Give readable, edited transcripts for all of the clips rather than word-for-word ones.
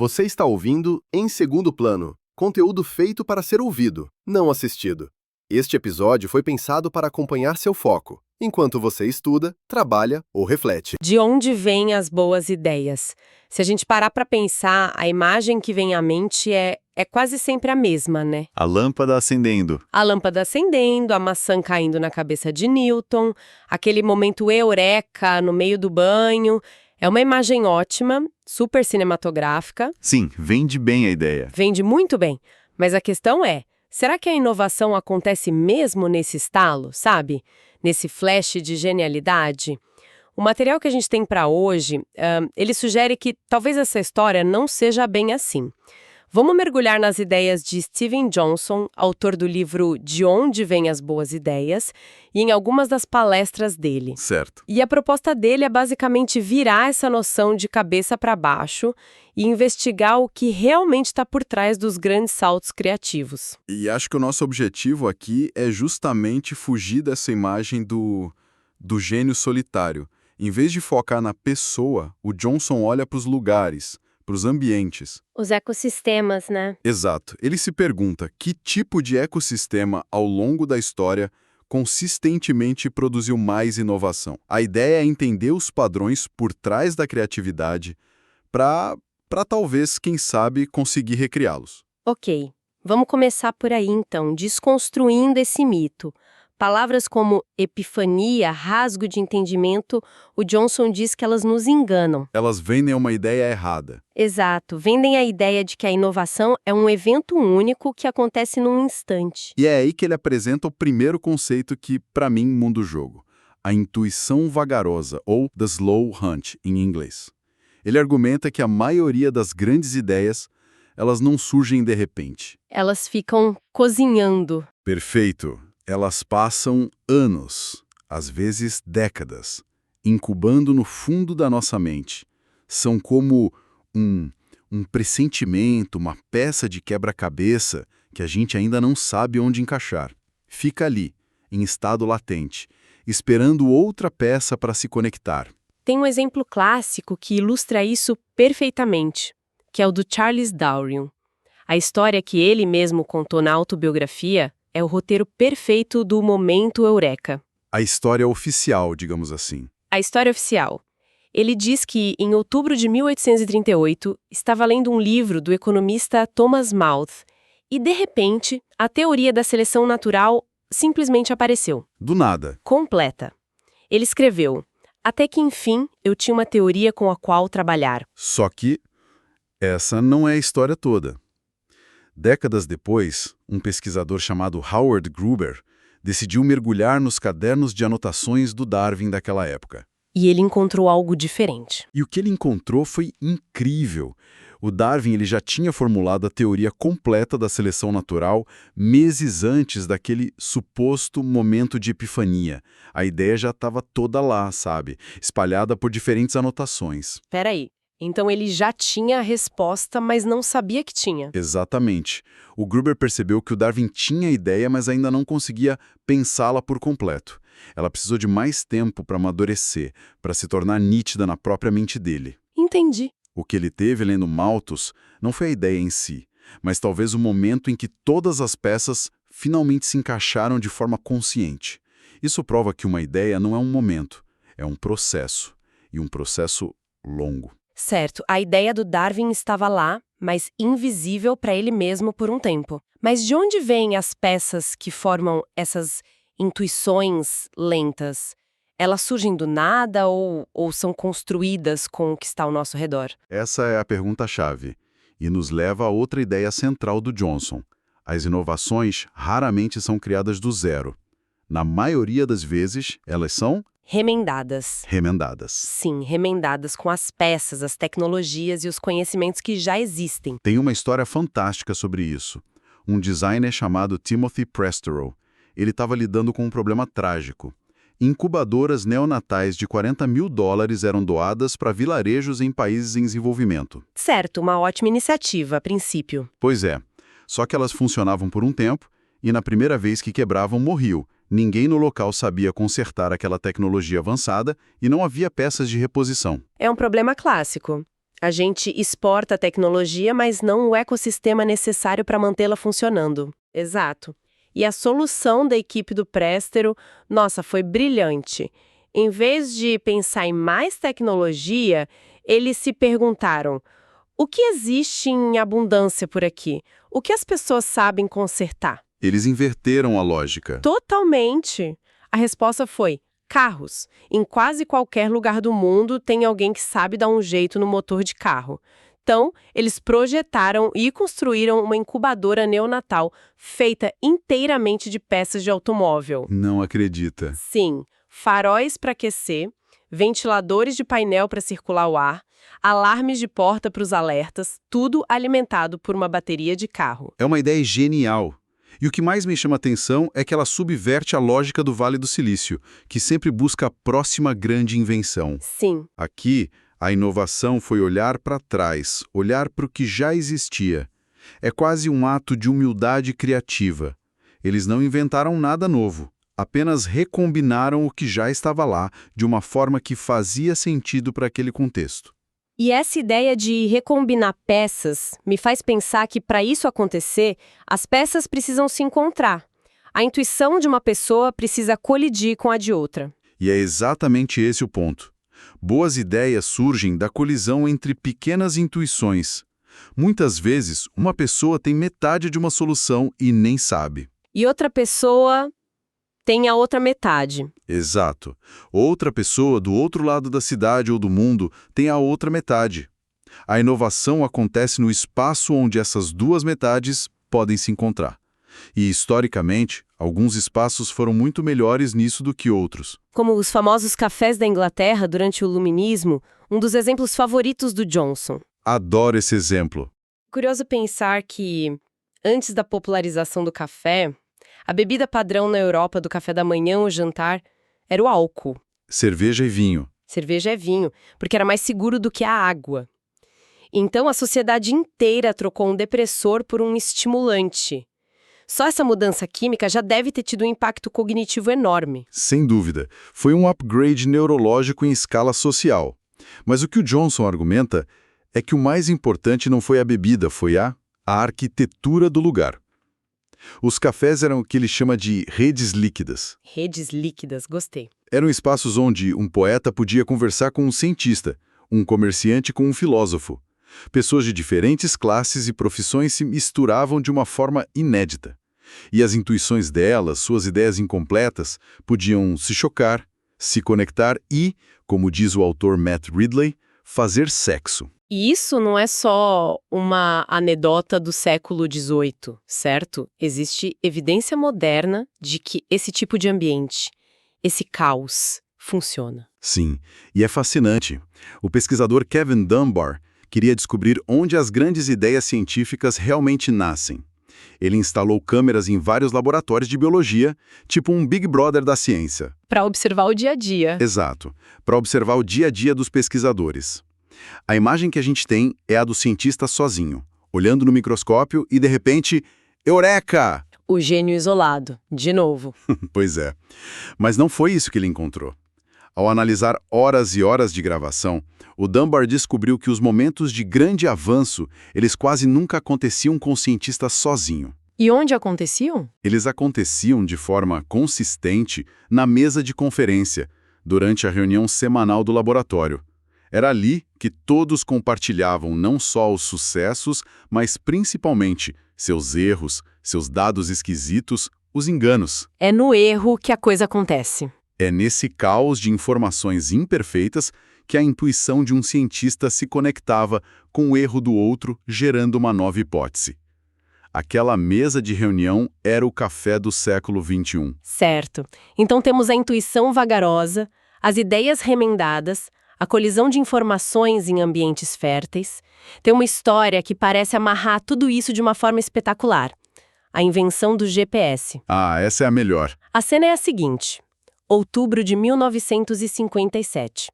Você está ouvindo Em Segundo Plano, conteúdo feito para ser ouvido, não assistido. Este episódio foi pensado para acompanhar seu foco, enquanto você estuda, trabalha ou reflete. De onde vêm as boas ideias? Se a gente parar para pensar, a imagem que vem à mente é quase sempre a mesma, né? A lâmpada acendendo. A lâmpada acendendo, a maçã caindo na cabeça de Newton, aquele momento eureka no meio do banho. É uma imagem ótima, super cinematográfica. Sim, vende bem a ideia. Vende muito bem. Mas a questão é, será que a inovação acontece mesmo nesse estalo, sabe? Nesse flash de genialidade? O material que a gente tem para hoje, ele sugere que talvez essa história não seja bem assim. Vamos mergulhar nas ideias de Steven Johnson, autor do livro De Onde Vêm as Boas Ideias, e em algumas das palestras dele. Certo. E a proposta dele é basicamente virar essa noção de cabeça para baixo e investigar o que realmente está por trás dos grandes saltos criativos. E acho que o nosso objetivo aqui é justamente fugir dessa imagem do gênio solitário. Em vez de focar na pessoa, o Johnson olha para os lugares, para os ambientes. Os ecossistemas, né? Exato. Ele se pergunta que tipo de ecossistema, ao longo da história, consistentemente produziu mais inovação. A ideia é entender os padrões por trás da criatividade para talvez, quem sabe, conseguir recriá-los. Ok, vamos começar por aí então, desconstruindo esse mito. Palavras como epifania, rasgo de entendimento, o Johnson diz que elas nos enganam. Elas vendem uma ideia errada. Exato, vendem a ideia de que a inovação é um evento único que acontece num instante. E é aí que ele apresenta o primeiro conceito que, para mim, muda o jogo. A intuição vagarosa, ou the slow hunch, em inglês. Ele argumenta que a maioria das grandes ideias, elas não surgem de repente. Elas ficam cozinhando. Perfeito. Elas passam anos, às vezes décadas, incubando no fundo da nossa mente. São como um pressentimento, uma peça de quebra-cabeça que a gente ainda não sabe onde encaixar. Fica ali, em estado latente, esperando outra peça para se conectar. Tem um exemplo clássico que ilustra isso perfeitamente, que é o do Charles Darwin. A história que ele mesmo contou na autobiografia é o roteiro perfeito do momento eureka. A história oficial, digamos assim. A história oficial. Ele diz que, em outubro de 1838, estava lendo um livro do economista Thomas Malthus e, de repente, a teoria da seleção natural simplesmente apareceu. Do nada. Completa. Ele escreveu: até que, enfim, eu tinha uma teoria com a qual trabalhar. Só que essa não é a história toda. Décadas depois, um pesquisador chamado Howard Gruber decidiu mergulhar nos cadernos de anotações do Darwin daquela época. E ele encontrou algo diferente. E o que ele encontrou foi incrível. O Darwin ele já tinha formulado a teoria completa da seleção natural meses antes daquele suposto momento de epifania. A ideia já estava toda lá, sabe? Espalhada por diferentes anotações. Peraí. Então ele já tinha a resposta, mas não sabia que tinha. Exatamente. O Gruber percebeu que o Darwin tinha a ideia, mas ainda não conseguia pensá-la por completo. Ela precisou de mais tempo para amadurecer, para se tornar nítida na própria mente dele. Entendi. O que ele teve lendo Malthus não foi a ideia em si, mas talvez o momento em que todas as peças finalmente se encaixaram de forma consciente. Isso prova que uma ideia não é um momento, é um processo, e um processo longo. Certo, a ideia do Darwin estava lá, mas invisível para ele mesmo por um tempo. Mas de onde vêm as peças que formam essas intuições lentas? Elas surgem do nada ou são construídas com o que está ao nosso redor? Essa é a pergunta-chave, e nos leva a outra ideia central do Johnson. As inovações raramente são criadas do zero. Na maioria das vezes, elas são Remendadas. remendadas. Sim, remendadas com as peças, as tecnologias e os conhecimentos que já existem. Tem uma história fantástica sobre isso. Um designer chamado Timothy Prestero. Ele estava lidando com um problema trágico. Incubadoras neonatais de $40 mil eram doadas para vilarejos em países em desenvolvimento. Certo, uma ótima iniciativa, a princípio. Pois é, só que elas funcionavam por um tempo e na primeira vez que quebravam, morriam. Ninguém no local sabia consertar aquela tecnologia avançada e não havia peças de reposição. É um problema clássico. A gente exporta a tecnologia, mas não o ecossistema necessário para mantê-la funcionando. Exato. E a solução da equipe do Préstero, nossa, foi brilhante. Em vez de pensar em mais tecnologia, eles se perguntaram: o que existe em abundância por aqui? O que as pessoas sabem consertar? Eles inverteram a lógica. Totalmente. A resposta foi: carros. Em quase qualquer lugar do mundo tem alguém que sabe dar um jeito no motor de carro. Então, eles projetaram e construíram uma incubadora neonatal feita inteiramente de peças de automóvel. Não acredita. Sim, faróis para aquecer, ventiladores de painel para circular o ar, alarmes de porta para os alertas, tudo alimentado por uma bateria de carro. É uma ideia genial. E o que mais me chama a atenção é que ela subverte a lógica do Vale do Silício, que sempre busca a próxima grande invenção. Sim. Aqui, a inovação foi olhar para trás, olhar para o que já existia. É quase um ato de humildade criativa. Eles não inventaram nada novo, apenas recombinaram o que já estava lá de uma forma que fazia sentido para aquele contexto. E essa ideia de recombinar peças me faz pensar que, para isso acontecer, as peças precisam se encontrar. A intuição de uma pessoa precisa colidir com a de outra. E é exatamente esse o ponto. Boas ideias surgem da colisão entre pequenas intuições. Muitas vezes, uma pessoa tem metade de uma solução e nem sabe. E outra pessoa tem a outra metade. Exato. Outra pessoa do outro lado da cidade ou do mundo tem a outra metade. A inovação acontece no espaço onde essas duas metades podem se encontrar. E, historicamente, alguns espaços foram muito melhores nisso do que outros. Como os famosos cafés da Inglaterra durante o Iluminismo, um dos exemplos favoritos do Johnson. Adoro esse exemplo. Curioso pensar que, antes da popularização do café, a bebida padrão na Europa do café da manhã ou jantar era o álcool. Cerveja e vinho. Cerveja é vinho, porque era mais seguro do que a água. Então a sociedade inteira trocou um depressor por um estimulante. Só essa mudança química já deve ter tido um impacto cognitivo enorme. Sem dúvida. Foi um upgrade neurológico em escala social. Mas o que o Johnson argumenta é que o mais importante não foi a bebida, foi a arquitetura do lugar. Os cafés eram o que ele chama de redes líquidas. Redes líquidas, gostei. Eram espaços onde um poeta podia conversar com um cientista, um comerciante com um filósofo. Pessoas de diferentes classes e profissões se misturavam de uma forma inédita. E as intuições delas, suas ideias incompletas, podiam se chocar, se conectar e, como diz o autor Matt Ridley, fazer sexo. E isso não é só uma anedota do século XVIII, certo? Existe evidência moderna de que esse tipo de ambiente, esse caos, funciona. Sim, e é fascinante. O pesquisador Kevin Dunbar queria descobrir onde as grandes ideias científicas realmente nascem. Ele instalou câmeras em vários laboratórios de biologia, tipo um Big Brother da ciência. Para observar o dia a dia. Exato, para observar o dia a dia dos pesquisadores. A imagem que a gente tem é a do cientista sozinho, olhando no microscópio e, de repente, eureka! O gênio isolado, de novo. Pois é. Mas não foi isso que ele encontrou. Ao analisar horas e horas de gravação, o Dunbar descobriu que os momentos de grande avanço, eles quase nunca aconteciam com o cientista sozinho. E onde aconteciam? Eles aconteciam de forma consistente na mesa de conferência, durante a reunião semanal do laboratório. Era ali que todos compartilhavam não só os sucessos, mas principalmente seus erros, seus dados esquisitos, os enganos. É no erro que a coisa acontece. É nesse caos de informações imperfeitas que a intuição de um cientista se conectava com o erro do outro, gerando uma nova hipótese. Aquela mesa de reunião era o café do século XXI. Certo. Então temos a intuição vagarosa, as ideias remendadas, a colisão de informações em ambientes férteis. Tem uma história que parece amarrar tudo isso de uma forma espetacular. A invenção do GPS. Ah, essa é a melhor. A cena é a seguinte: outubro de 1957.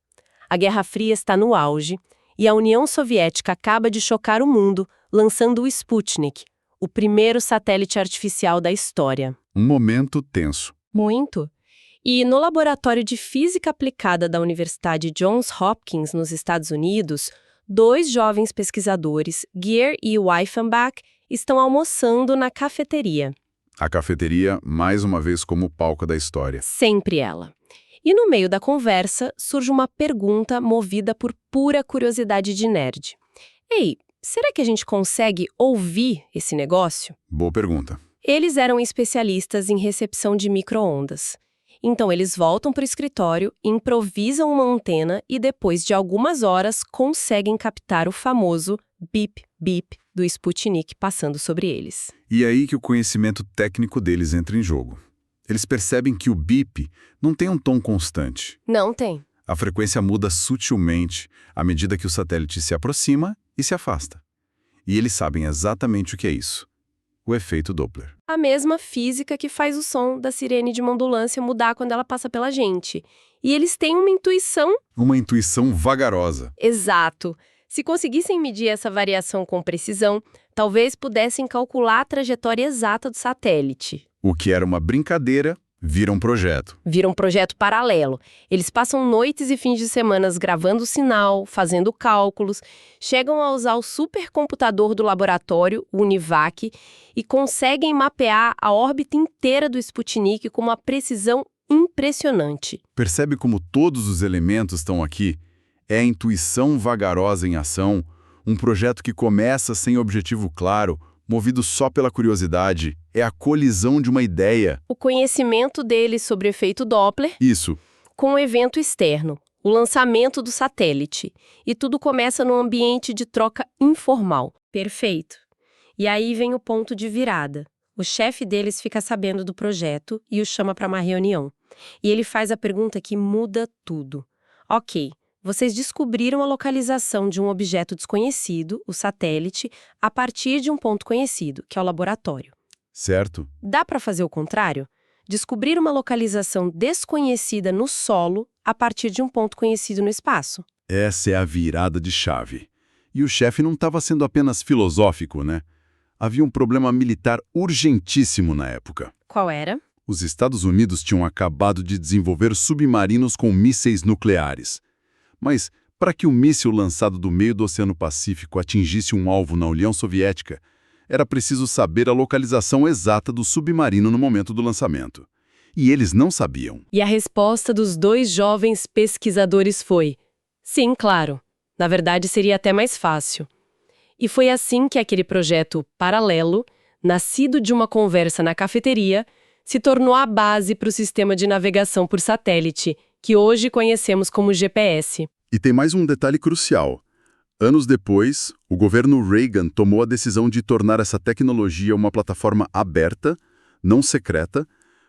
A Guerra Fria está no auge e a União Soviética acaba de chocar o mundo, lançando o Sputnik, o primeiro satélite artificial da história. Um momento tenso. Muito. E no Laboratório de Física Aplicada da Universidade Johns Hopkins, nos Estados Unidos, dois jovens pesquisadores, Gear e Weifenbach, estão almoçando na cafeteria. A cafeteria, mais uma vez, como palco da história. Sempre ela. E no meio da conversa, surge uma pergunta movida por pura curiosidade de nerd. Ei, será que a gente consegue ouvir esse negócio? Boa pergunta. Eles eram especialistas em recepção de micro-ondas. Então eles voltam para o escritório, improvisam uma antena e depois de algumas horas conseguem captar o famoso bip-bip do Sputnik passando sobre eles. E é aí que o conhecimento técnico deles entra em jogo. Eles percebem que o bip não tem um tom constante. Não tem. A frequência muda sutilmente à medida que o satélite se aproxima e se afasta. E eles sabem exatamente o que é isso. O efeito Doppler. A mesma física que faz o som da sirene de uma ambulância mudar quando ela passa pela gente. E eles têm uma intuição... Uma intuição vagarosa. Exato. Se conseguissem medir essa variação com precisão, talvez pudessem calcular a trajetória exata do satélite. O que era uma brincadeira vira um projeto. Vira um projeto paralelo. Eles passam noites e fins de semana gravando o sinal, fazendo cálculos, chegam a usar o supercomputador do laboratório, o UNIVAC, e conseguem mapear a órbita inteira do Sputnik com uma precisão impressionante. Percebe como todos os elementos estão aqui? É a intuição vagarosa em ação, um projeto que começa sem objetivo claro, movido só pela curiosidade, é a colisão de uma ideia. O conhecimento deles sobre o efeito Doppler Isso. com o evento externo, o lançamento do satélite. E tudo começa num ambiente de troca informal. Perfeito. E aí vem o ponto de virada. O chefe deles fica sabendo do projeto e o chama para uma reunião. E ele faz a pergunta que muda tudo. Ok. Vocês descobriram a localização de um objeto desconhecido, o satélite, a partir de um ponto conhecido, que é o laboratório. Certo. Dá para fazer o contrário? Descobrir uma localização desconhecida no solo a partir de um ponto conhecido no espaço. Essa é a virada de chave. E o chefe não estava sendo apenas filosófico, né? Havia um problema militar urgentíssimo na época. Qual era? Os Estados Unidos tinham acabado de desenvolver submarinos com mísseis nucleares. Mas, para que um míssil lançado do meio do Oceano Pacífico atingisse um alvo na União Soviética, era preciso saber a localização exata do submarino no momento do lançamento. E eles não sabiam. E a resposta dos dois jovens pesquisadores foi: sim, claro. Na verdade, seria até mais fácil. E foi assim que aquele projeto paralelo, nascido de uma conversa na cafeteria, se tornou a base para o sistema de navegação por satélite, que hoje conhecemos como GPS. E tem mais um detalhe crucial. Anos depois, o governo Reagan tomou a decisão de tornar essa tecnologia uma plataforma aberta, não secreta,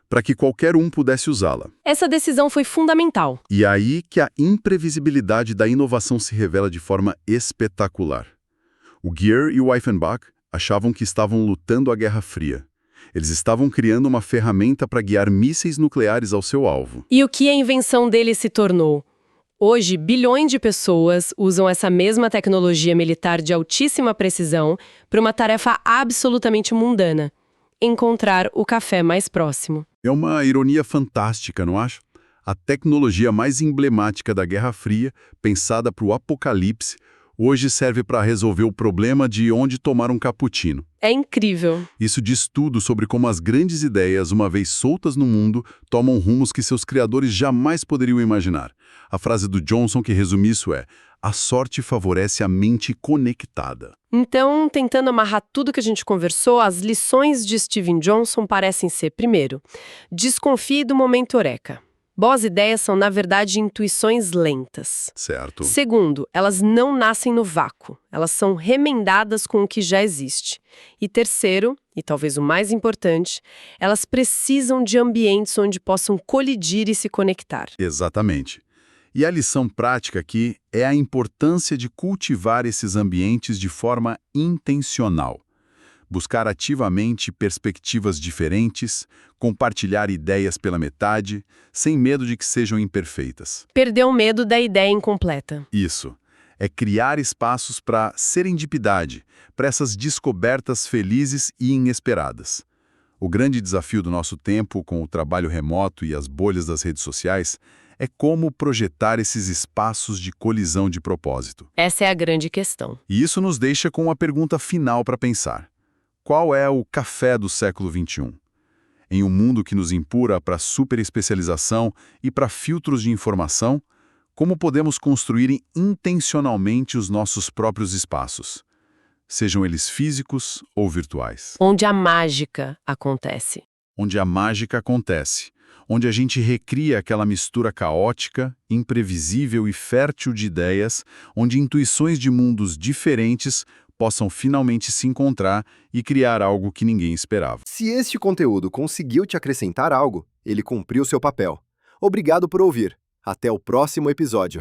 para que qualquer um pudesse usá-la. Essa decisão foi fundamental. E é aí que a imprevisibilidade da inovação se revela de forma espetacular. O Gear e o Weifenbach achavam que estavam lutando a Guerra Fria. Eles estavam criando uma ferramenta para guiar mísseis nucleares ao seu alvo. E o que a invenção deles se tornou? Hoje, bilhões de pessoas usam essa mesma tecnologia militar de altíssima precisão para uma tarefa absolutamente mundana: encontrar o café mais próximo. É uma ironia fantástica, não acha? A tecnologia mais emblemática da Guerra Fria, pensada para o apocalipse, hoje serve para resolver o problema de onde tomar um cappuccino. É incrível. Isso diz tudo sobre como as grandes ideias, uma vez soltas no mundo, tomam rumos que seus criadores jamais poderiam imaginar. A frase do Johnson que resume isso é: a sorte favorece a mente conectada. Então, tentando amarrar tudo que a gente conversou, as lições de Steven Johnson parecem ser: primeiro, desconfie do momento eureka. Boas ideias são, na verdade, intuições lentas. Certo. Segundo, elas não nascem no vácuo. Elas são remendadas com o que já existe. E terceiro, e talvez o mais importante, elas precisam de ambientes onde possam colidir e se conectar. Exatamente. E a lição prática aqui é a importância de cultivar esses ambientes de forma intencional. Buscar ativamente perspectivas diferentes, compartilhar ideias pela metade, sem medo de que sejam imperfeitas. Perder o medo da ideia incompleta. Isso. É criar espaços para serendipidade, para essas descobertas felizes e inesperadas. O grande desafio do nosso tempo, com o trabalho remoto e as bolhas das redes sociais, é como projetar esses espaços de colisão de propósito. Essa é a grande questão. E isso nos deixa com uma pergunta final para pensar. Qual é o café do século XXI? Em um mundo que nos empurra para superespecialização e para filtros de informação, como podemos construir intencionalmente os nossos próprios espaços, sejam eles físicos ou virtuais? Onde a mágica acontece. Onde a mágica acontece, onde a gente recria aquela mistura caótica, imprevisível e fértil de ideias, onde intuições de mundos diferentes possam finalmente se encontrar e criar algo que ninguém esperava. Se este conteúdo conseguiu te acrescentar algo, ele cumpriu seu papel. Obrigado por ouvir. Até o próximo episódio.